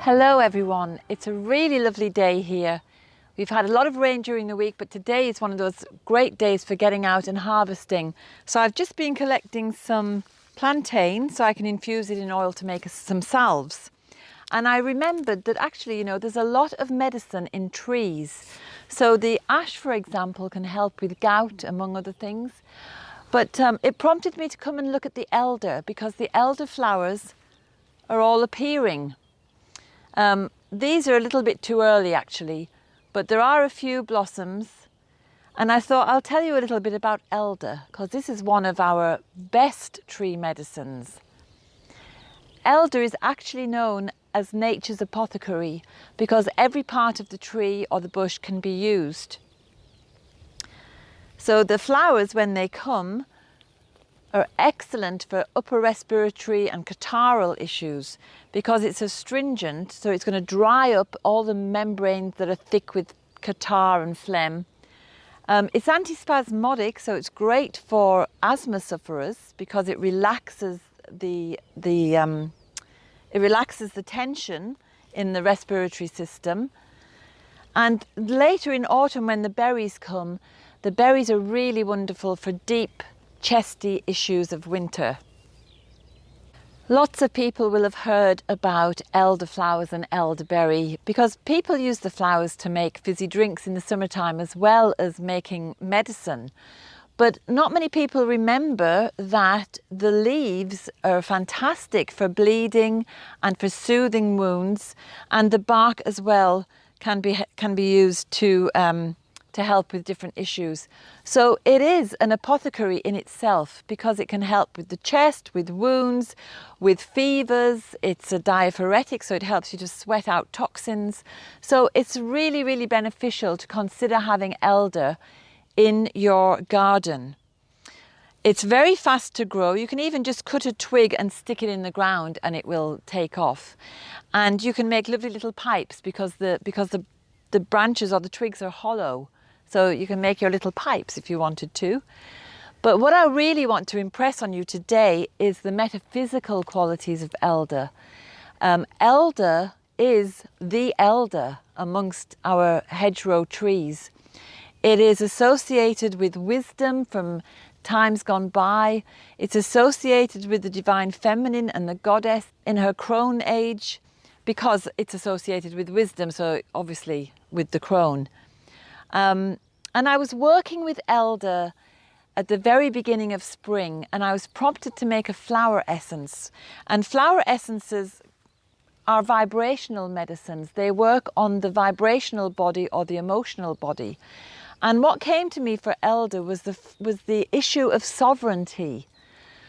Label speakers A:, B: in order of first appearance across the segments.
A: Hello everyone, it's a really lovely day here. We've had a lot of rain during the week, but today is one of those great days for getting out and harvesting. So I've just been collecting some plantain so I can infuse it in oil to make some salves. And I remembered that actually, there's a lot of medicine in trees. So the ash, for example, can help with gout, among other things. But it prompted me to come and look at the elder because the elder flowers are all appearing. These are a little bit too early actually, but there are a few blossoms, and I thought I'll tell you a little bit about elder because this is one of our best tree medicines. Elder is actually known as nature's apothecary because every part of the tree or the bush can be used. So the flowers, when they come, are excellent for upper respiratory and catarrhal issues because it's astringent, so it's going to dry up all the membranes that are thick with catarrh and phlegm. It's antispasmodic, so it's great for asthma sufferers because it relaxes the tension in the respiratory system. And later in autumn, when the berries come, the berries are really wonderful for deep chesty issues of winter. Lots of people will have heard about elderflowers and elderberry because people use the flowers to make fizzy drinks in the summertime as well as making medicine. But not many people remember that the leaves are fantastic for bleeding and for soothing wounds, and the bark as well can be used to help with different issues. So it is an apothecary in itself because it can help with the chest, with wounds, with fevers. It's a diaphoretic, so it helps you to sweat out toxins. So it's really, really beneficial to consider having elder in your garden. It's very fast to grow. You can even just cut a twig and stick it in the ground and it will take off. And you can make lovely little pipes because the branches or the twigs are hollow. So you can make your little pipes if you wanted to. But what I really want to impress on you today is the metaphysical qualities of elder. Elder is the elder amongst our hedgerow trees. It is associated with wisdom from times gone by. It's associated with the divine feminine and the goddess in her crone age because it's associated with wisdom, so obviously with the crone. And I was working with elder at the very beginning of spring, and I was prompted to make a flower essence. And flower essences are vibrational medicines. They work on the vibrational body or the emotional body. And what came to me for elder was the issue of sovereignty.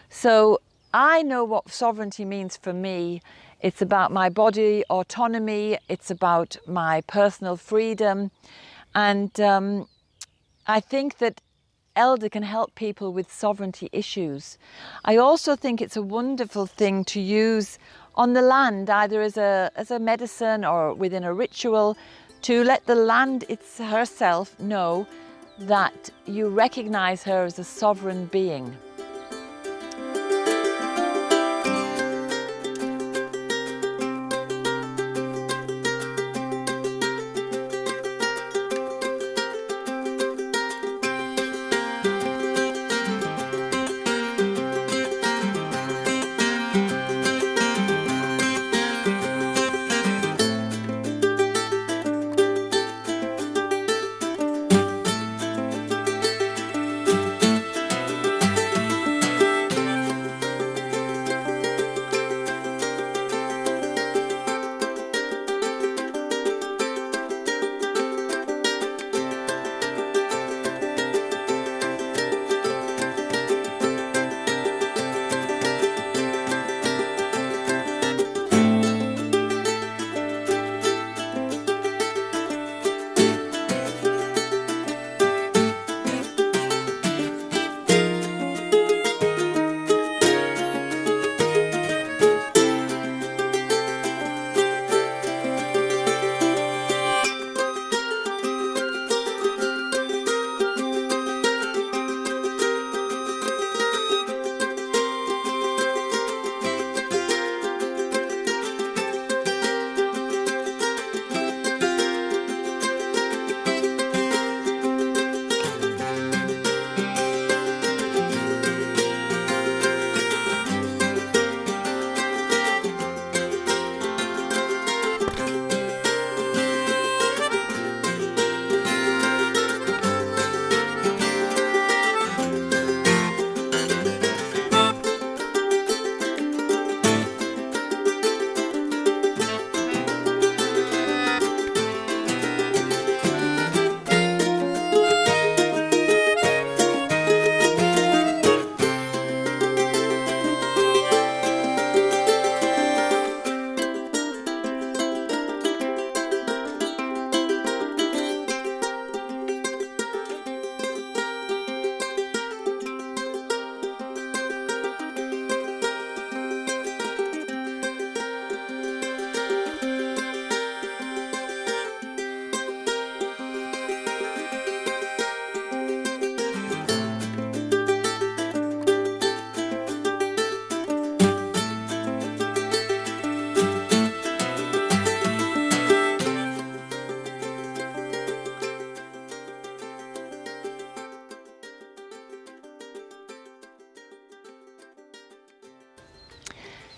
A: So I know what sovereignty means for me. It's about my body autonomy. It's about my personal freedom. And I think that elder can help people with sovereignty issues. I also think it's a wonderful thing to use on the land, either as a medicine or within a ritual, to let the land herself know that you recognize her as a sovereign being.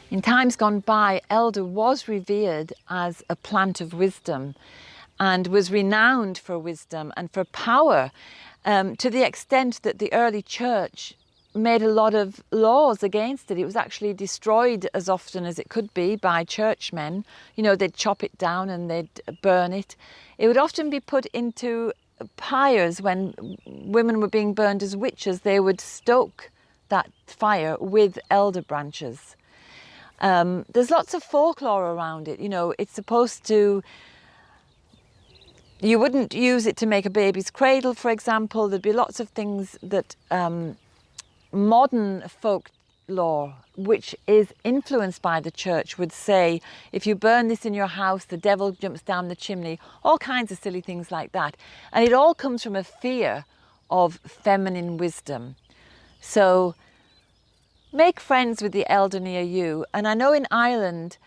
A: In times gone by, elder was revered as a plant of wisdom and was renowned for wisdom and for power, to the extent that the early church made a lot of laws against it. It was actually destroyed as often as it could be by churchmen. You know, they'd chop it down and they'd burn it. It would often be put into pyres when women were being burned as witches. They would stoke that fire with elder branches. There's lots of folklore around it. You know, it's supposed to, you wouldn't use it to make a baby's cradle, for example. There'd be lots of things that modern folklore, which is influenced by the church, would say, if you burn this in your house, the devil jumps down the chimney, all kinds of silly things like that. And it all comes from a fear of feminine wisdom. So make friends with the elder near you. And I know in Ireland,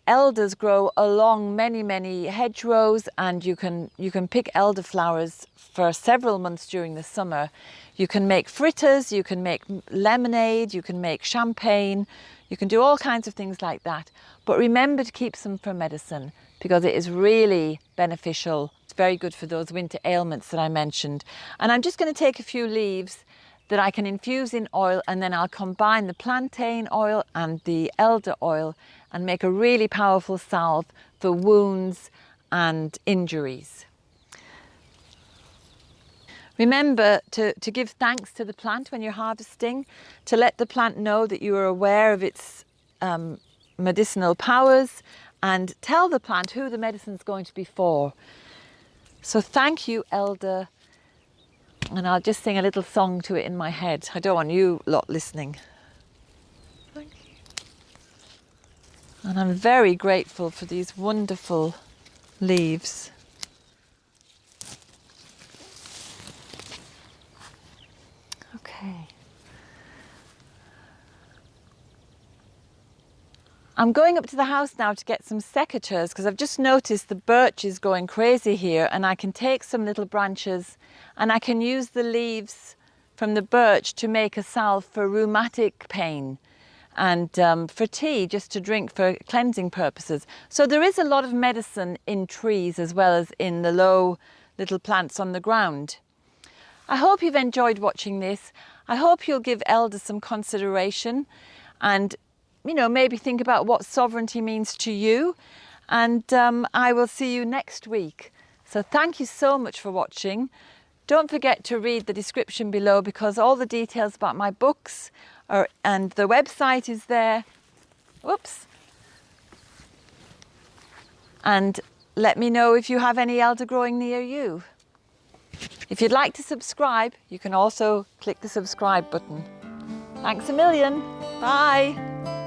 A: elders grow along many hedgerows, and you can pick elder flowers for several months during the summer. You can make fritters, you can make lemonade, you can make champagne, you can do all kinds of things like that. But remember to keep some for medicine, because it is really beneficial. It's very good for those winter ailments that I mentioned. And I'm just going to take a few leaves that I can infuse in oil, and then I'll combine the plantain oil and the elder oil and make a really powerful salve for wounds and injuries. Remember to give thanks to the plant when you're harvesting, to let the plant know that you are aware of its medicinal powers, and tell the plant who the medicine's going to be for. So thank you, elder. And I'll just sing a little song to it in my head. I don't want you lot listening. Thank you. And I'm very grateful for these wonderful leaves. Okay. I'm going up to the house now to get some secateurs, because I've just noticed the birch is going crazy here, and I can take some little branches and I can use the leaves from the birch to make a salve for rheumatic pain and for tea, just to drink for cleansing purposes. So there is a lot of medicine in trees as well as in the low little plants on the ground. I hope you've enjoyed watching this. I hope you'll give elder some consideration and, you know, maybe think about what sovereignty means to you. And I will see you next week. So thank you so much for watching. Don't forget to read the description below, because all the details about my books are, and the website is there. Whoops. And let me know if you have any elder growing near you. If you'd like to subscribe, you can also click the subscribe button. Thanks a million. Bye.